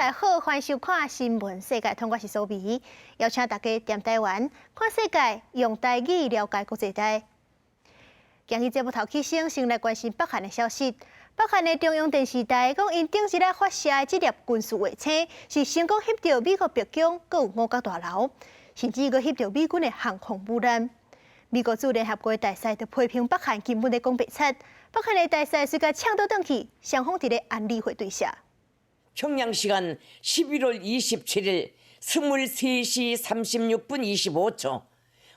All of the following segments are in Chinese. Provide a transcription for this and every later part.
大家好，欢迎收看《新闻世界》，通我是苏眉，邀请大家踮台湾看世界，用台语了解国际大。今日节目头起先来关心北韩的消息。北韩的中央电视台讲，因顶一日发射的这粒军事卫星是成功翕到美国白宫，佮有五角大楼，甚至佮翕到美军的航空母舰。美国驻联合国大使就批评北韩根本在讲白贼。北韩的大使虽甲抢倒转去，双方伫咧安理会对峙。 평양시간 11월 27일 23시 36분 25초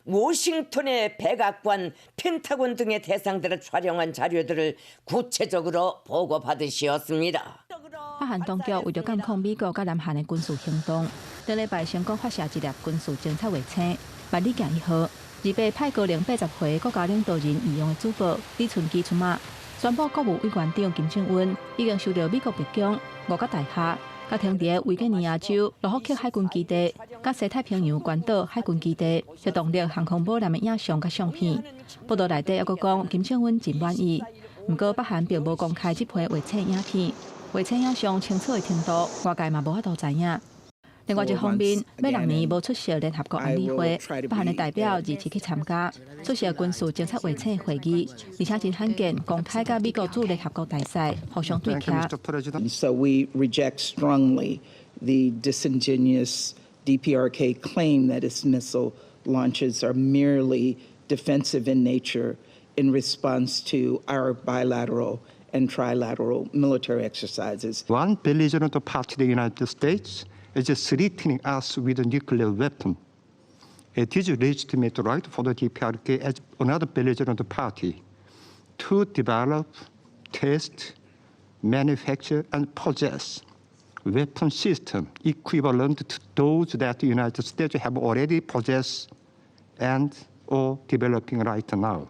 워싱턴의 백악관, 펜타곤 등의 대상들을 촬영한 자료들을 구체적으로 보고받으시었습니다. 北韩当局为了监控美国甲南韩的军事行动，上礼拜成功发射一粒军事侦察卫星“万里镜1号”，而被派高龄80岁国家领导人御用的主播李春基出马，宣布国务委员长金正恩已经收到美国白宫、五角大厦、甲停伫维吉尼亚州罗霍克海军基地、甲西太平洋关岛海军基地着动力航空母舰的影像甲相片。报道内底还佫讲，金正恩真满意。不过，北韩并无公开这批卫星影片，卫星影像清楚的程度，外界嘛无法度知影。 另外一方面，要6年无出席联合国安理会，北韩的代表2次去参加，出席军事侦察卫星的会议，而且真罕见，公开甲美国驻联合国大使互相对徛。So we reject strongly the disingenuous DPRK claim that its missile launches are merely defensive in nature in response to our bilateral and trilateral military exercises. One belligerent party, the United States, is threatening us with a nuclear weapon. It is a legitimate right for the DPRK as another belligerent party to develop, test, manufacture, and possess weapon systems equivalent to those that the United States have already possessed and or developing right now.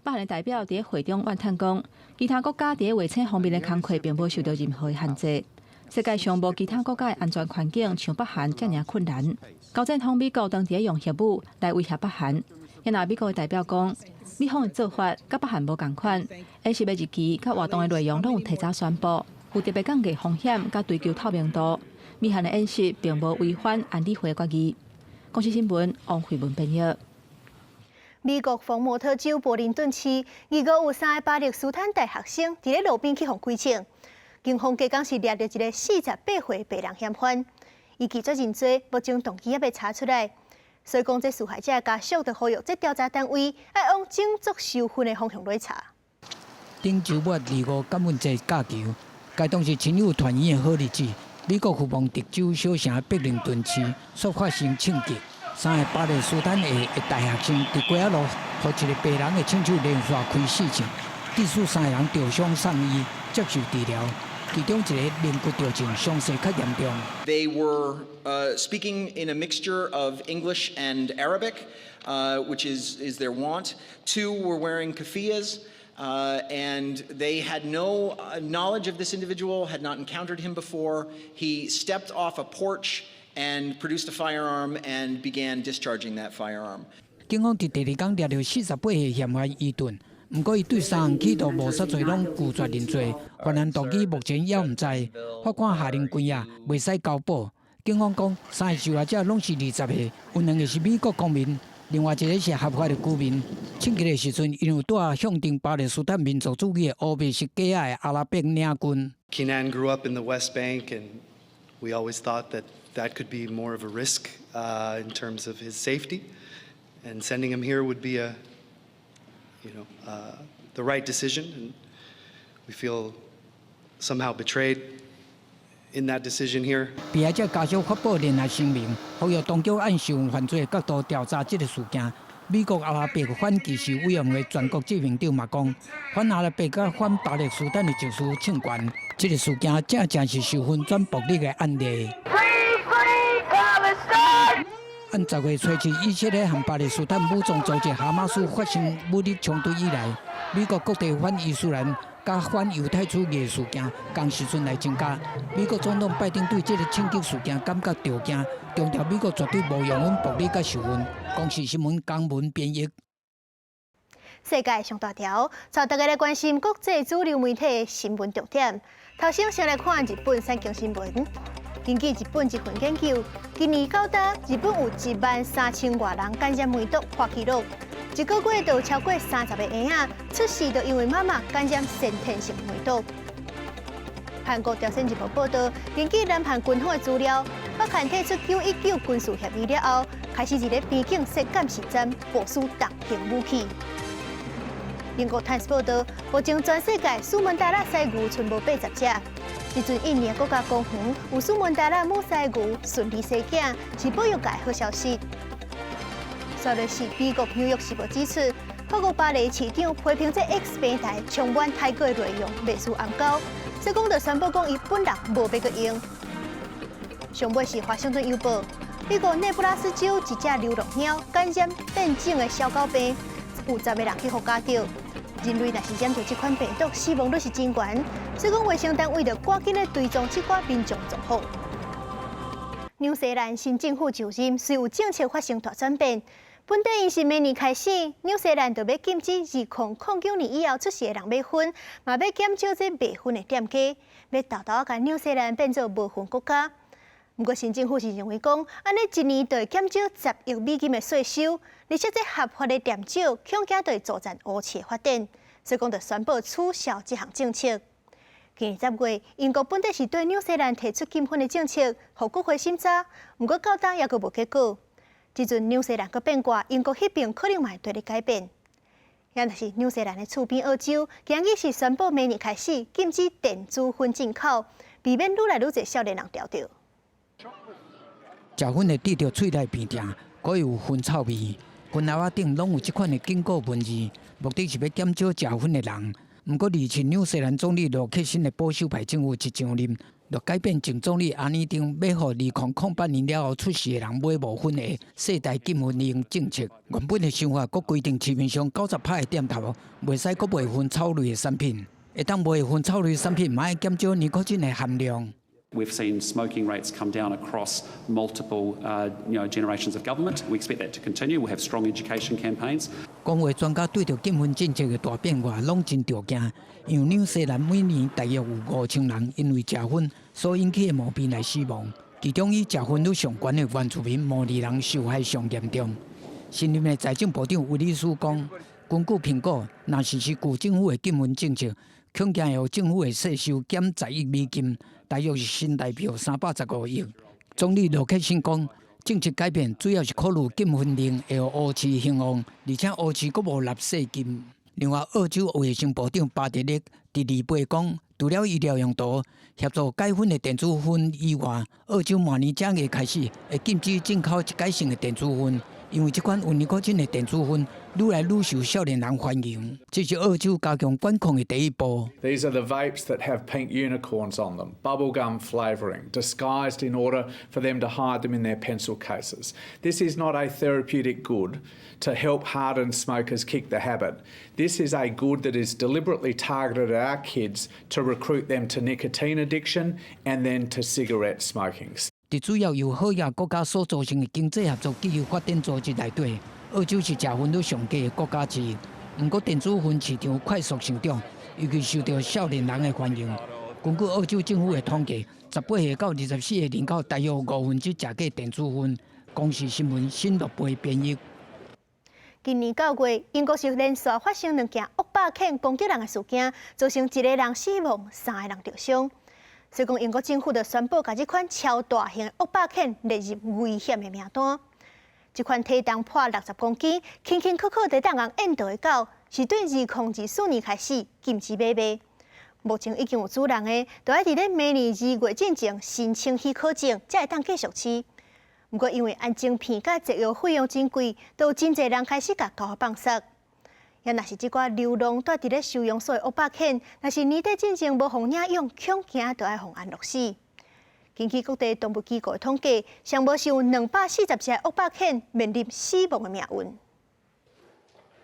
北韩的代表伫会中怨叹讲，其他国家伫卫星方面的工作并无受到任何限制。 世界上无其他国家的安全环境像北韩遮尔困难。高正通美国当地用核武来威胁北韩，因那美国的代表讲，美方的做法甲北韩无共款，演习的日期甲活动的内容拢有提早宣布，有特别降低风险甲追求透明度。美韩的演习并无违反安理会决议。公司新闻王慧文编译。美国佛蒙特州柏林顿市2月有3个巴勒斯坦大学生伫咧路边去互规枪。 警方加讲是抓到一个48岁白人嫌犯，伊拒绝认罪，目前动机还未查出来。所以讲，这受害者家属就呼吁这调查单位要往种族仇恨的方向来查。顶周末2月感恩节假期，该当是亲友团圆的好日子。美国福蒙特州小城柏林顿市所发生枪击，3个巴勒斯坦裔的大学生伫街仔路，互一个白人的枪手连续开4枪，至少3个人受伤送医接受治疗。 其中一个面骨掉症，伤势较严重。They were speaking in a mixture of English and Arabic, which is their wont. 2 were wearing keffiyehs, and they had no knowledge of this individual, had not encountered him before. He stepped off a porch and produced a firearm and began discharging that firearm. 警方伫第2天抓到48个嫌犯伊顿。 不过，伊对3项企图谋杀罪拢拒绝认罪，犯案动机目前也毋知。法官下令关押，袂使交保。警方讲，3个受害者拢是20岁，有2个是美国公民，另外1个是合法的居民。枪击的时阵，因有带象征巴勒斯坦民族主义的乌白色假的阿拉伯领军。Kenan grew up in the West Bank, and we always thought that could be more of a risk in terms of his safety, and sending him here would be the right decision, and we feel somehow betrayed in that decision here. 被害者家属发布联合声明，呼吁当局按受犯罪角度调查这个事件。美国阿拉伯反歧视委员会全国执行长嘛讲，反阿拉伯甲反巴勒斯坦的情绪称权，这个事件正是十分转暴力的案例。按10月初7以色列和巴勒斯坦武装组织哈马斯发生武力冲突以来，美国各地反伊斯兰、甲反犹太主义事件同时阵来增加。美国总统拜登对这个枪击事件感觉着惊，强调美国绝对无容忍暴力甲仇恨。公视新闻江文编译。世界上大条，带大家来关心国际主流媒体的新闻重点。头先先来看日本产经新闻。根据日本一份研究，今年到达日本有13000多人感染梅毒破纪录，一个月就有超过30个婴仔出世，就因为妈妈感染先天性梅毒。韩国朝鲜日报报道，根据南韩军方的资料，北韩提出919军事协议了后，开始伫咧边境设监视站，部署大型武器。英国《Times》报道，目前全世界苏门答腊犀牛存无80只。一阵印尼国家公园有苏门答腊母犀牛顺利生囝，是保育界好消息。虽然是美国《纽约时报》指出，法国巴黎市长批评这 X 平台充满太过内容，未输红高。所以讲，就宣布讲伊本人无要阁用。上尾是《华盛顿邮报》，美国内布拉斯州一只流浪猫感染变种的小狗病，有10个人去互加掉。人类若是染到这款病毒，死亡率是真悬。所以讲，卫生单位就赶紧咧追踪这寡民众状况。纽西兰新政府就任，虽有政策发生大转变。本地因是明年开始，纽西兰就要禁止2009年以后出世的人买薰，嘛要减少这卖薰的店家，要豆豆把纽西兰变做无薰国家。不过新政府是认为讲，安尼一年就会减少10亿美金的税收，而且这合法的店少，恐惊就会助长乌市的发展，所以讲就宣布取消这项政策。今年10月，英国本地是对纽西兰提出禁薰的政策，互国会审查，不过到今也阁无结果。即阵纽西兰阁变卦，英国迄边可能嘛会对你改变。也就是纽西兰的厝边澳洲，今日是宣布明年开始禁止电子薰进口，避免愈来愈侪少年人钓到。食薰会滴到喙内边疼，佫有薰臭味，薰盒仔顶拢有即款的警告文字，目的是要减少食薰的人。不过，日前纽西兰总理罗克森的保守派政府一上任，就改变前总理安尼丁要予2008年了后出世的人买无薰的世代禁薰令政策。原本的想法，佫规定市面上90%的店头袂使佫卖薰臭类的产品，会当卖薰臭类产品，嘛会减少尼古丁的含量。We've seen smoking rates come down across multiple, generations of government. We expect that to continue. We'll have strong education campaigns. 讲话专家对着禁薰政策的大变化，拢真着惊。因为纽西兰每年大约有5000人因为食薰所引起的毛病来死亡，其中以食薰率上悬的原住民毛利人受害上严重。新任的财政部长威利斯讲，根据评估，若是旧政府的禁薰政策，恐惊会予政府的税收减10亿美金，大约是新台币315亿。总理罗克森讲，政策改变主要是考虑禁薰令会予乌市兴旺，而且乌市佫无纳税金。另外，澳洲卫生部长巴德勒第2杯讲，除了医疗用途协助解薰的电子薰以外，澳洲明年正月开始会禁止进口一解性的电子薰。因为这款有尼古丁的电子薰愈来愈受少年人欢迎，这是澳洲加强管控的第一步。These are the vapes that have pink unicorns on them, bubblegum flavouring, disguised in order for them to hide them in their pencil cases. This is not a therapeutic good to help hardened smokers kick the habit. This is a good that is deliberately targeted at our kids to recruit them to nicotine addiction and then to cigarette smoking. 伫主要由好亚国家所组成的经济合作暨发展组织内底，澳洲是食薰率上低的国家之一。不过，电子薰市场快速成长，尤其受到少年人的欢迎。根据澳洲政府的统计，18岁到24岁人口大约有5%食过电子薰。公视新闻新六倍编译。今年9月，英国是连续发生2件恶霸犬攻击人的事件，造成1个人死亡，3个人受伤。所以讲，英国政府就宣布，把这款超大型的恶霸犬列入危险的名单。这款体重破60公斤、勤勤恳恳在当人引导的狗，是对2024年开始禁止买卖。目前已经有主人的，就要伫咧明年2月进前申请许可证，才会当继续饲。不过因为安晶片甲植药费用真贵，都有真侪人开始甲狗放杀。也若是即寡流浪住伫咧收容所的恶霸犬，若是年底进前无互领养，恐惊就要互安乐死。根据各地动物机构的统计，上无是有240只恶霸犬面临死亡的命运。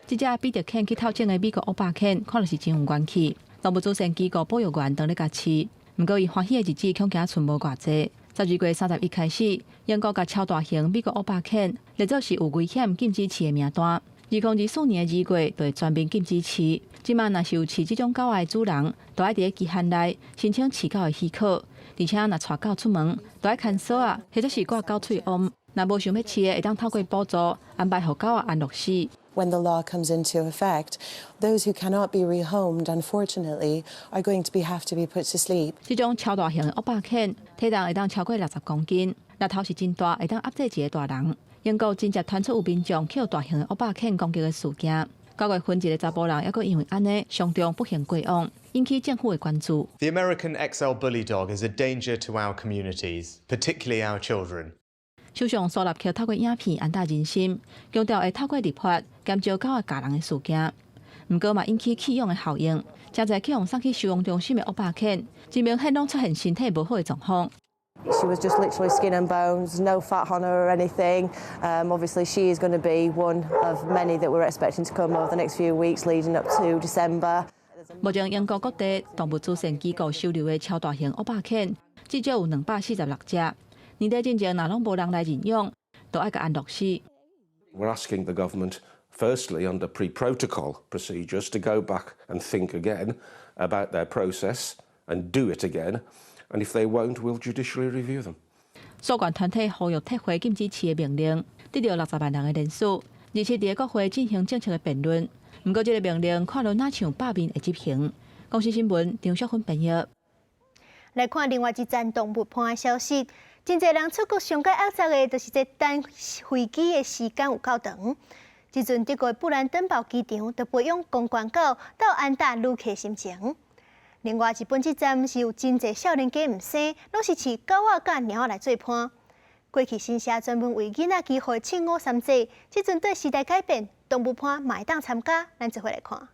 这只比着犬去偷情的美国恶霸犬，看来是真有元气。动物祖先机构保育员当咧甲饲，不过伊欢喜的日子恐惊剩无偌济。12月31开始，英国甲超大型美国恶霸犬列作是有危险禁止饲的名单。2024年2月就会全面禁止饲。即马若是有饲这种狗的主人，都要伫咧期限内申请饲狗的许可，而且若带狗出门，都爱看锁啊，或者是挂狗喙瓮。若无想要饲的，会当透过补助安排互狗安乐死。 When the law comes into effect, those who cannot be rehomed, unfortunately, are going to have to be put to sleep. 这种超大型的恶霸犬，体重会当超过60公斤，力头是真大，会当压制一个大人。英国真正传出有民众去大型的恶霸犬攻击的事件。9月份，一个查甫人还佫因为安尼上中不幸过往，引起政府的关注。The American XL bully dog is a danger to our communities, particularly our children. 首相苏纳克透过影片安大人心，强调会透过立法减少狗的咬人的事件。不过嘛引起弃养的效应，真侪去用送去收容中心的恶霸犬，真明显拢出现身体无好的状况。 She was just literally skin and bones, no fat on her or anything. Obviously, she is going to be one of many that we're expecting to come over the next few weeks leading up to December. 目前英国各地动物慈善机构收留的超大型恶霸犬，至少有246只。 年底之前，若拢无人来认养，都爱甲安乐死。 We're asking the government, firstly, under pre-protocol procedures, to go back and think again about their process and do it again. And if they won't, we'll judicially review them. 相关团体呼吁撤回禁止饲的命令，得到60万人的联署，而且伫国会进行正式的辩论。不过，这个命令看落哪像罢免会执行。公司新闻张淑芬编译。来看另外一站动物盘的消息。 真侪人出国上界恶作的，就是这等飞机的时间有够长。即阵德国布兰登堡机场，就培养公关狗到安踏旅客心情。另外，日本这站是有真侪少年家唔生，拢是饲狗仔甲猫仔来做伴。过去新社专门为囡仔计划庆5、3节，即阵对时代改变，动物盘嘛会当参加，咱做伙来看。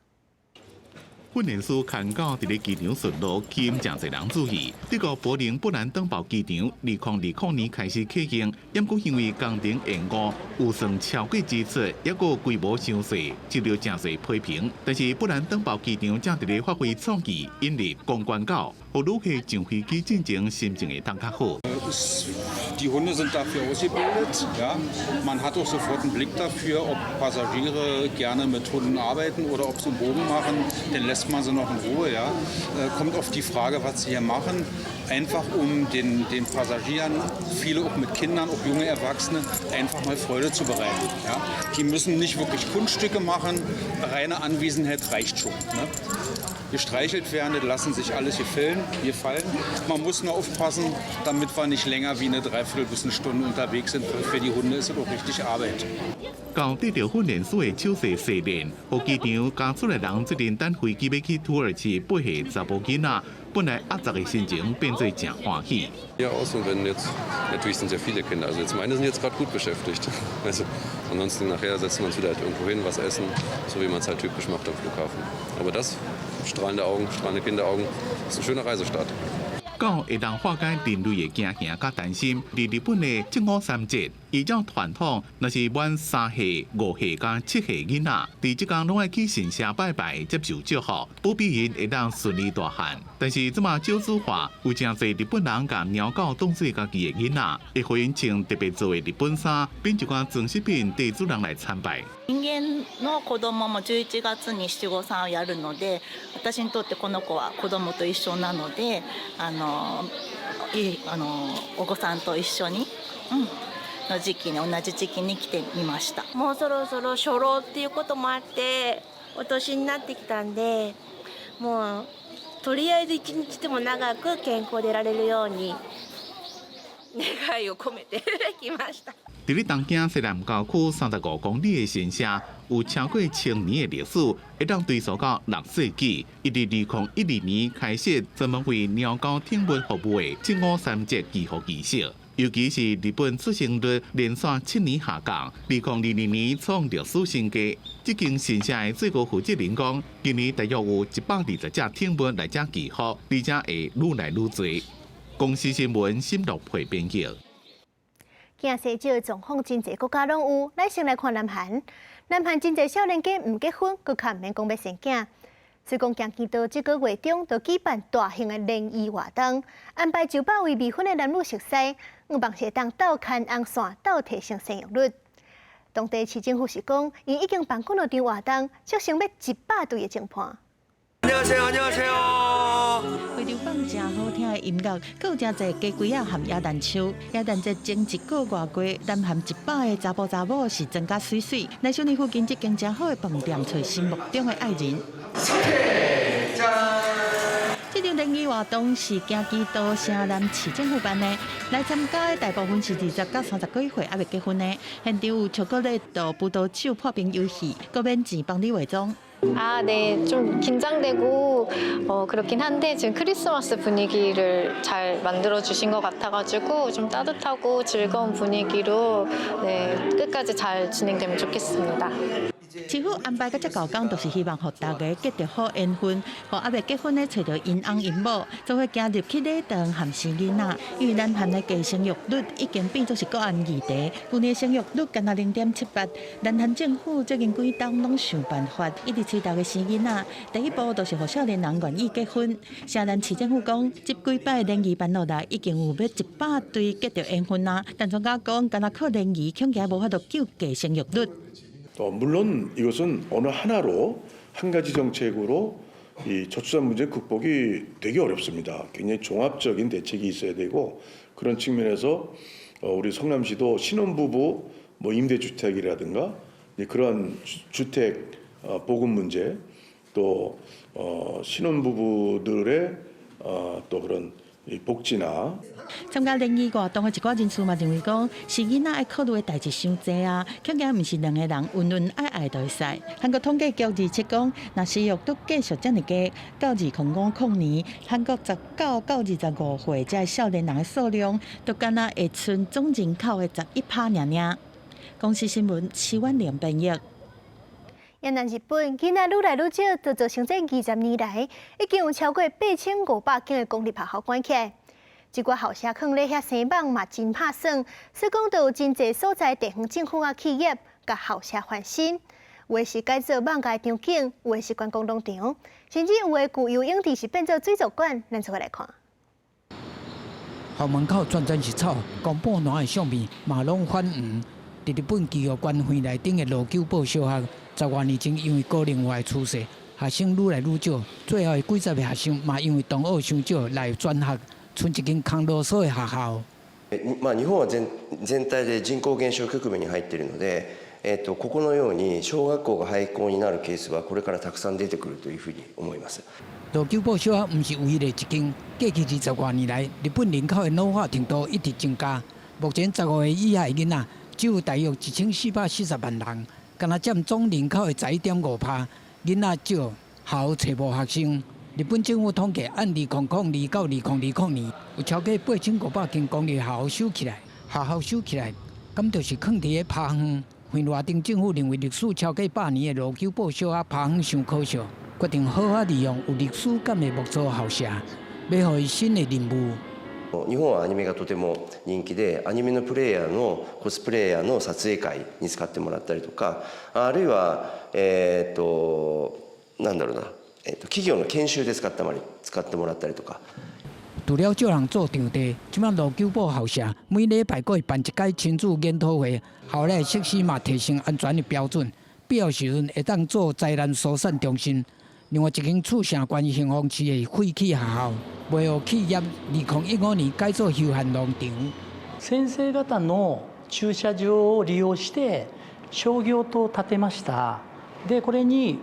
训练师看狗伫咧机场巡逻，吸引真侪人注意。德国柏林布兰登堡机场2020年开始启用，不过因为工程延误，有算超过支出，也个规模伤细，受到真侪批评。但是布兰登堡机场正伫咧发挥创意，引入公关狗，互旅客上飞机进前心情会当较好。 Die Hunde sind dafür ausgebildet. Ja? Man hat auch sofort einen Blick dafür, ob Passagiere gerne mit Hunden arbeiten oder ob sie einen Bogen machen. Dann lässt man sie noch in Ruhe. Ja? Kommt auf die Frage, was sie hier machen. Einfach um den Passagieren, viele auch mit Kindern, auch junge Erwachsene, einfach mal Freude zu bereiten. Ja? Die müssen nicht wirklich Kunststücke machen. Reine Anwesenheit reicht schon. Ne? Gestreichelt werden, das lassen sich alles gefallen. Man muss nur aufpassen, damit wir nicht länger wie eine Dreiviertel bis eine Stunde unterwegs sind. Für die Hunde ist es auch richtig Arbeit. 狗得到训练师的手势训练，互机场加出来人这阵等飞机要去土耳其8岁查甫囡仔，本来压榨的心情变做真欢喜。 Ja, aus und wenn jetzt, natürlich sind sehr viele Kinder. Also jetzt meine sind jetzt gerade gut beschäftigt. Also ansonsten nachher setzen wir uns wieder halt irgendwo hin, was essen, so wie man es halt typisch macht am Flughafen. Aber das, strahlende Augen, strahlende Kinderaugen, ist ein schöner Reisestart. 狗会当化解人类的惊吓甲担心。伫日本的正午3节，依照传统，若是满3岁、5岁甲7岁囡仔，伫即天拢爱去神社拜拜，接受祝福，保庇因会当顺利大汉。但是这嘛少子化，有真侪日本人甲猫狗当做家己的囡仔，会互因穿特别做的日本衫，变一寡装饰品地主人来参拜。人間の子供も11月に七五三をやるので、私にとってこの子は子供と一緒なので、お子さんと一緒に、の時期に同じ時期に来てみました。もうそろそろ初老っていうこともあって、お年になってきたんで、もうとりあえず一日でも長く健康でいられるように願いを込めて来ました。伫咧东京西南郊区35公里的神社，有超过1000年的历史，会当追溯到6世纪。一直2012年开始，专门为鸟狗听闻服务的正午3节祈福仪式。尤其是日本出生率连续7年下降，2022年创历史新低。这间神社的最高负责人讲，今年大约有120只听闻来遮祈福，而且会愈来愈多。公司新闻沈乐培编辑。惊世少的状况，真侪国家拢有。咱先来看南韩，南韩真侪少年家唔结婚，佮较唔免讲要生囝。所以讲，行见到这个月中，就举办大型的联谊活动，安排900位未婚的男女熟悉，希望是当斗牵红线，斗提升生育率。当地市政府是讲，因已经办过2场活动，促成要100对的情况。 안녕하세요. 안녕하세요. 안녕하세요. 非常放真好听的音乐，还有真侪鸡龟啊和野蛋树。野蛋节前一个外过，南含一百个查甫查某是增加水水，来小年附近一间真好的饭店，找心目中的爱人。这场联谊活动是行基督城南市政府办的，来参加的大部分是20到30几岁还未结婚的。现场有巧克力豆、葡萄酒破冰游戏，搁免钱帮你化妆。 아, 네, 좀 긴장되고 그렇긴 한데 지금 크리스마스 분위기를 잘 만들어 주신 것 같아가지고 좀 따뜻하고 즐거운 분위기로 네, 끝까지 잘 진행되면 좋겠습니다. 市府安排到这高岗，都是希望让大家结着好缘分，让还未结婚的找到因翁因某，就会加入去礼堂含生囡仔。因为南韩的计生育率已经变作是国安议题，去年生育率仅0.78。南韩政府最近几档拢想办法，一直催大家生囡仔。第一步就是让少年人愿意结婚。城南市政府讲，这几摆联谊办落来，已经有要100对结着缘分啦。但专家讲，敢若靠联谊，恐惊无法度救计生育率。 물론 이것은 어느 하나로 한 가지 정책으로 이 저출산 문제 극복이 되게 어렵습니다. 굉장히 종합적인 대책이 있어야 되고 그런 측면에서 우리 성남시도 신혼부부 뭐 임대주택이라든가 그런 주택 보급 문제 또 신혼부부들의 또 그런 복지나 参加联谊活动的一寡人士嘛认为讲，是囡仔爱考虑的代志伤济啊，恐惊毋是两个人恩恩爱爱就会使。韩国统计局2017讲，若生育率继续这么低，到2005年，韩国19到25岁这少年人的数量，都敢若会剩总人口的11%尔。公司新闻7万2编译。 越南、日本囡仔愈来愈少，就造成这20年来已经有超过8500间的公立学校关起来。一寡校舍坑咧遐生网嘛真拍算，所以讲，就有真侪所在地方政府啊企业甲校舍翻新，有的是改造网架场景，有的是观光农场，甚至有的具游泳池是变做水族馆，咱做伙来看。校门口全全是草，公布栏的相片嘛拢反黄。伫日本企业关园内顶的罗久保小学，10多年前因为高龄化的趋势，学生愈来愈少，最后几十个学生嘛因为同学伤少来转学，剩一间空啰嗦的学校。日本は全体で人口減少局面に入っているので、ここのように小学校が廃校になるケースはこれからたくさん出てくるというふうに思います。罗久保小学毋是唯一的一间，过去20多年来，日本人口的老化程度一直增加。目前15岁以下的囡仔只有大约1440万人，敢若占总人口的11.5%。囡仔少，校找无学生。日本政府统计，按2002到2020年，有超过8500间公立学校收起来。学校收起来，咁就是放伫个拍园。惠华町政府认为历史超过100年的罗久保小学拍园伤可笑，决定好好利用有历史感的木造校舍，要予伊新的任务。 日本はアニメがとても人気で、アニメのプレイヤーのコスプレイヤーの撮影会に使ってもらったりとか、あるいはなんだろうな、企業の研修で使ってもらったりとか。除了少人做场地，即摆罗久保校舍每礼拜阁会办一届亲子研讨会，校内设施嘛提升安全的标准，必要时阵会当做灾难疏散中心。另外一间厝城关幸福市的废弃学校，为何企业2015年改做休闲农场？先生方の駐車場を利用して商業棟を建てました。でこれに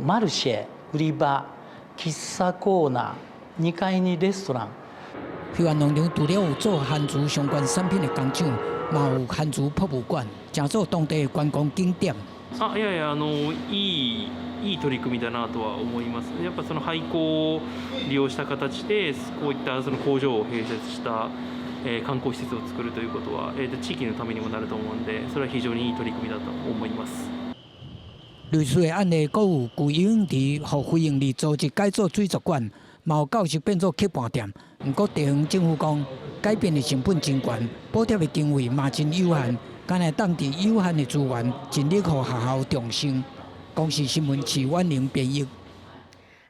マルシェ、売り場、喫茶コーナー、2階にレストラン。休闲农场除了有做番薯相关产品的工厂，嘛有番薯博物馆，正做当地的观光景点。いやいやいい取り組みだなとは思います。やっぱその廃校を利用した形でこういったその工場を併設した観光施設を作るということは地域のためにもなると思うんで、それは非常にいい取り組みだと思います。类似的案例，阁有旧游泳池互非营利组织改做水族馆，嘛有教室变做客饭店。不过地方政府讲，改变的成本真悬，补贴的经费嘛真有限，敢若当地有限的资源，尽力互学校重生。公视新闻齐婉玲编译。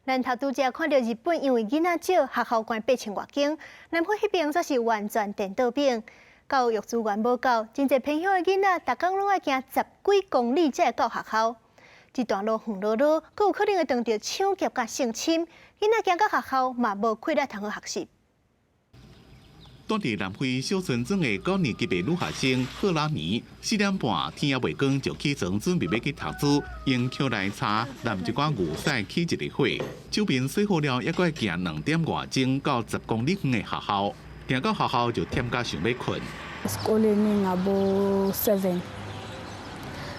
咱头拄则看到日本因为囡仔少，学校关8000多间，南韩迄边则是完全颠倒变。教育资源无够，真侪偏乡的囡仔，逐工拢爱行10几公里才会到学校。一段路远落落，佫有可能会撞到抢劫甲性侵，囡仔行到学校嘛无气力通好学习。住伫南非小村庄的高年级别女学生赫拉尼，4点半天也未光就起床，准备要去读书，用口内茶淋一寡牛屎起一个火，手边洗好了，还阁行2点外钟到10公里远的学校，行到学校就忝甲想要困。Esikoleni ngabo-7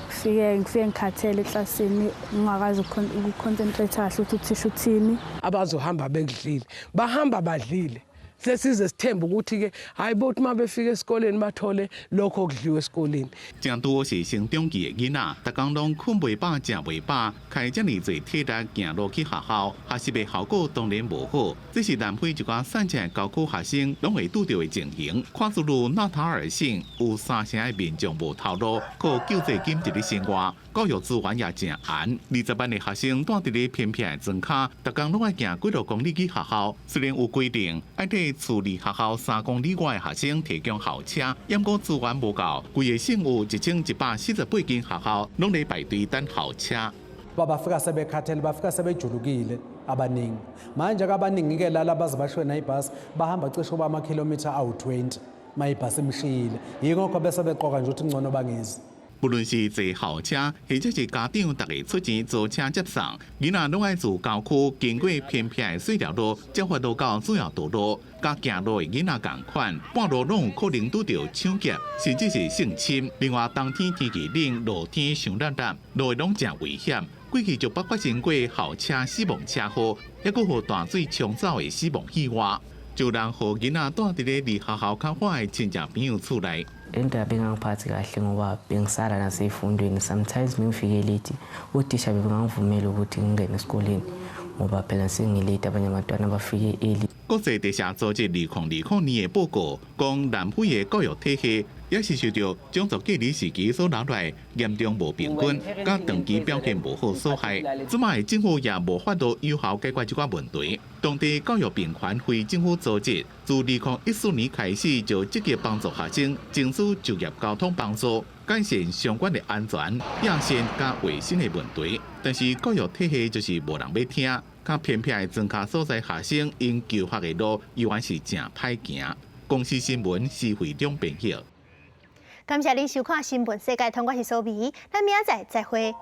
ngifike ngikhathele eklasini ngingakazi ukuconcentrate kahle ukuthi uthisha uthini. Abazohamba bekudlile bahamba badlile sesize sithemba ukuthi-ke hhayi bothi uma befika esikoleni bathole lokho okudliwe esikoleni. 正多是升中期的囡仔，逐工拢困袂饱、食袂饱，开遮尔侪体力行路去学校，学习的效果当然无好。这是南非一寡散正高考学生拢会拄到的情形。看似如纳塔尔县有3成的民众无头路，靠救济金一日生活，教育资源也真严。20万的学生住伫咧偏僻的庄卡，逐工拢爱行几6公里去学校。虽然有规定爱替处理学校3公里外的学生提供校车，因果资源无够，规个省有1148间学校拢在排队等校车。Babafika sebekhathele bafika sebejulukile abaningi manje abaningi-ke lala baze bashwe ibhasi bahamba cishe amakhilomitha awu-20 ma ibhasi imshiyile yingakho bese beqoka nje ukuthi ngcono bangezi. 不论是坐校车，或者是家长大家出钱租车接送，囡仔拢爱自郊区经过偏僻的水条路，才发到到主要道路。甲行路的囡仔同款，半路拢有可能拄到抢劫，甚至是性侵。另外，冬天天气冷，露天上热热，路会拢真危险。过去就发生过校车死亡车祸，还佫互大水冲走的死亡意外。就让互囡仔住伫咧离学校较远的亲戚朋友厝内。 into abengangiphathi kahle ngoba bengisala nasey'fundweni sometimes ngifike late uthisha bebengangivumeli ukuthi ngingene esikoleni ngoba phela sengilate abanye abantwana bafike early. 国际地下组织2020年的报告讲，南非的教育体系也是受到种族隔离时期所留来严重无平均，甲长期表现无好所害。即卖政府也无法度有效解决这个问题。当地教育平权非政府组织自2014年开始就积极帮助学生争取就业、交通帮助，改善相关的安全、野线甲卫生的问题。但是教育体系就是无人要听。 较偏僻的庄卡所在学生因求学的路依然是真歹行。公司新闻是会长编辑。感谢您收看《新闻世界》，通我是苏美，咱明仔载再会。